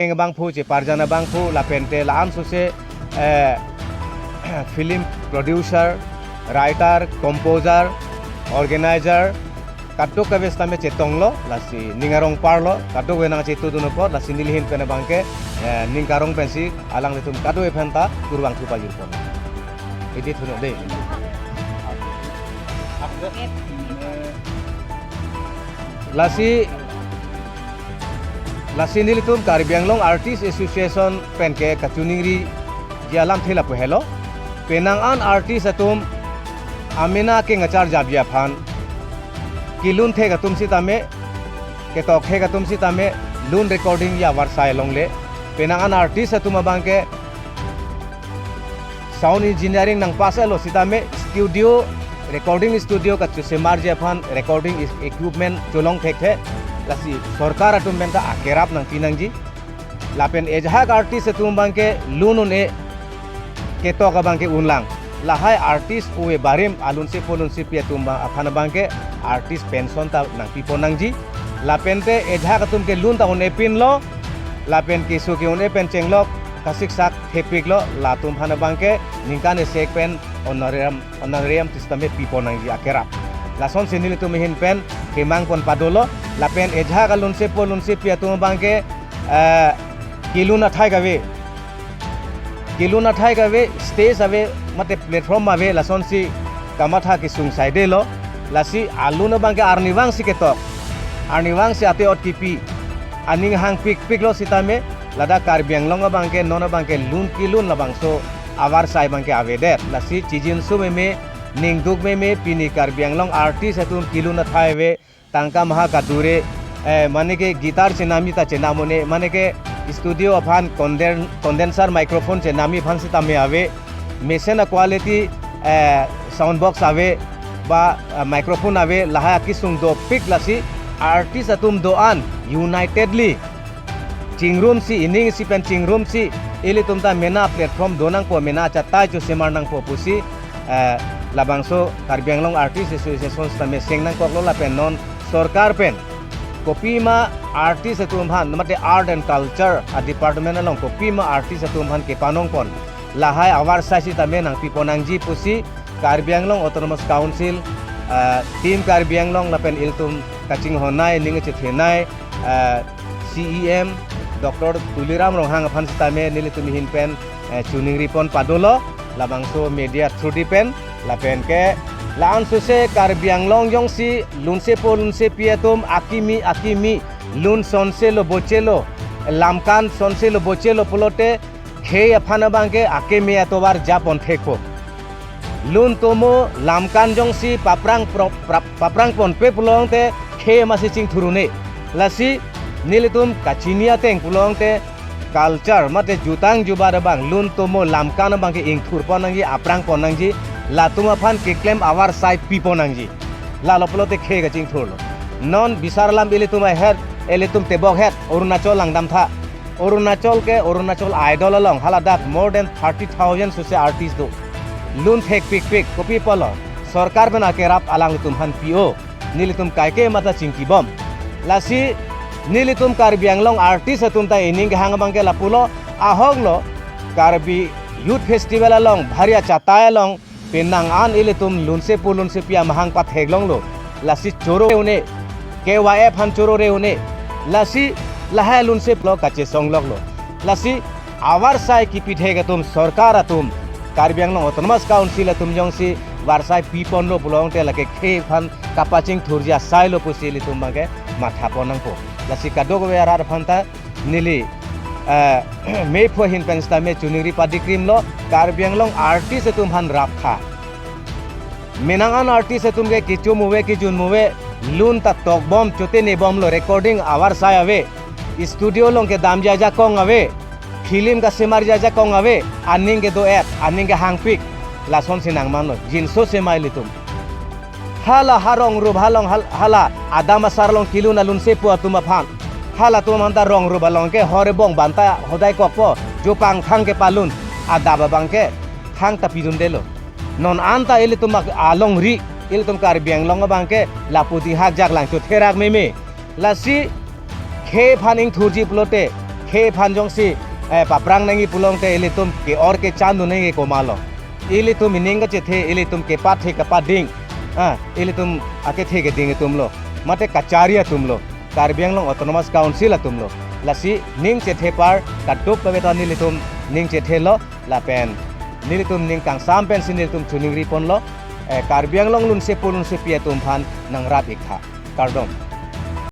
bang phu che parjana bang phu la pente la an se film producer, writer, composer, organizer, kato ka vesta me chetonglo lasi ningarong parlo kato we nang chetu duno po lasi nilihin pena bangke ningarong pensi alang letum kato e phenta kurbang thu pajur pon edit huno de lasi nilitum Karbi Anglong Artist Association penke kachuningri jalam thela po hello penangan artist atum amina ke ngachar jabia phan kilun थे तुम सी तमे के तो थे तुम सी तमे लून recording या वर्षाय लोंगले पेनांगन artist तुम अबांग के साउंड इंजीनियरिंग नंग पास लो सी तमे स्टूडियो रिकॉर्डिंग स्टूडियो का चुसेमार जेफान रिकॉर्डिंग इक्विपमेंट चुलोंग थे लसी सरकार तुम बेन का आकेराप नंग तीनंग जी लापेन एजहाक आर्टिस्ट तुम बांग के लून उने के तो का बांग के उनलांग lahai artis uwe barim alun se polun se pia tumba akhana bangke artis pension ta nang pipo nangji lapente ejha katum ke lun ta one pin lo lapen ke su ke one pen chenglok kasik sak thepik lo latum phana bangke ningkane sek pen honorarium sisteme pipo nangji akera lason senil tu mehin pen kemang pon padolo lapen ejha kalun se polun se pia tumba bangke kiluna thai gawe stage ave mate platform ave lason si kamatha ki sung side lo lasi aluna bangke arniwang si ketok arniwang si ate ot kipi aning hang pik lo sitame lada Karbi Anglong bangke nona bangke lun kilun la bangso awar sai bangke aveder lasi chijin su me ningduk me pini Karbi Anglong artist atum kiluna thaive tangka maha kadure mane ke gitar chenami ta chenamone mane ke studio अफान condenser microphone से नामी फान से तमे आवे मेसेना quality sound box आवे बा microphone आवे लहा किसुंग दो पिक लसी आर्टिस्ट तुम दो आन यूनाइटेडली चिंगरूम सी इनिंग सी पेन चिंगरूम सी इली तुम ता मेना प्लेटफॉर्म दोनंग को मेना चाता जो सेमार नंग को पुसी लाबांगसो Karbi Anglong Artist Association तमे सेंगनंग को ला पेन नॉन सरकार पेन kopi ma artis atum han mate art and culture a department along kopi ma artis atum han ke panong pon lahai awar sai si tame nang piponang ji pusi Karbi Anglong Autonomous Council team Karbi Anglong lapen iltum kaching honai ninge chethenai CEM Dr. Tuliram Ronghang phan sitame nilitum hin pen tuning ripon padolo labangso media through dipen lapen ke laan suse Karbi Anglong yong si lunse po lunse piatum akimi lun sonse lo bochelo lamkan sonse lo bochelo polote khe afana bangke akemi atobar japon theko lun tomo lamkan jong si paprang pon pe pulong te khe masi ching thurune lasi nilitum kachinia teng pulong te culture mate jutang jubar bang lun tomo lamkan bangke ing thur ponangji aprang ponangji latuma phan ke claim awar sai pipo nangji la loplote khe ga ching thurlo non bisarlam ilituma head elitum tebok head Arunachal langdam tha Arunachal idol along haladak more than 30,000 suse artist do lun thek pik copy polo sarkar bena ke rap alang tum han po nilitum kaike mata chingki bom lasi nilitum Karbi Anglong artist atum ta ining hang bangke lapulo ahoglo Karbi youth festival along bharia chata along penangan ilitum lunse pia mahang pat heglong lo lasi choro une KYF han choro re une lasi laha lunse plo kache songlok lo lasi awar sai ki pithega tum sarkar atum Karbi Anglong Autonomous Council atum jong si warsai pipon lo bulong te lake khe phan kapaching thurja sai lo pusi litum bangke matha ponang po lasi kadog we arar phanta nili me pho hin pensta me chuniri padikrim lo Karbi Anglong artist atum han rapkha menangan artist atum ke kichu muwe ki jun muwe lun ta tok bom chote ne bom lo recording awar sai ave studio long ke dam jaja kong ave film ka semar jaja kong ave aning ke do app aning ke hang pik lason sinang man lo jinso semai litum hala harong ru bhalong hala adama sarlong kilun alun se pu atum phan hala tum anta rong ru balong ke hore bong banta hodai kokpo jopang thang ke palun adaba bangke thang ta pidun delo non anta ilitum along ri ilitum Karbi Anglong bangke laputi hak jak lang chu therak me lasi khe phaning thurji plote ke panjang si paprang nangi pulong te ilitum ke or ke chandu nangi ko malo ilitum ininga chethe ilitum ke pathe ka pading ilitum ake the ke ding tumlo mate kacharia tumlo Karbi Anglong Autonomous Council tumlo lasi ning chethe par katuk pabeta nilitum ning chethe lo la pen nilitum ning kang sampen sinilitum tuning ripon lo Karbi Anglong lun se pia tum phan nang rap ikha kardom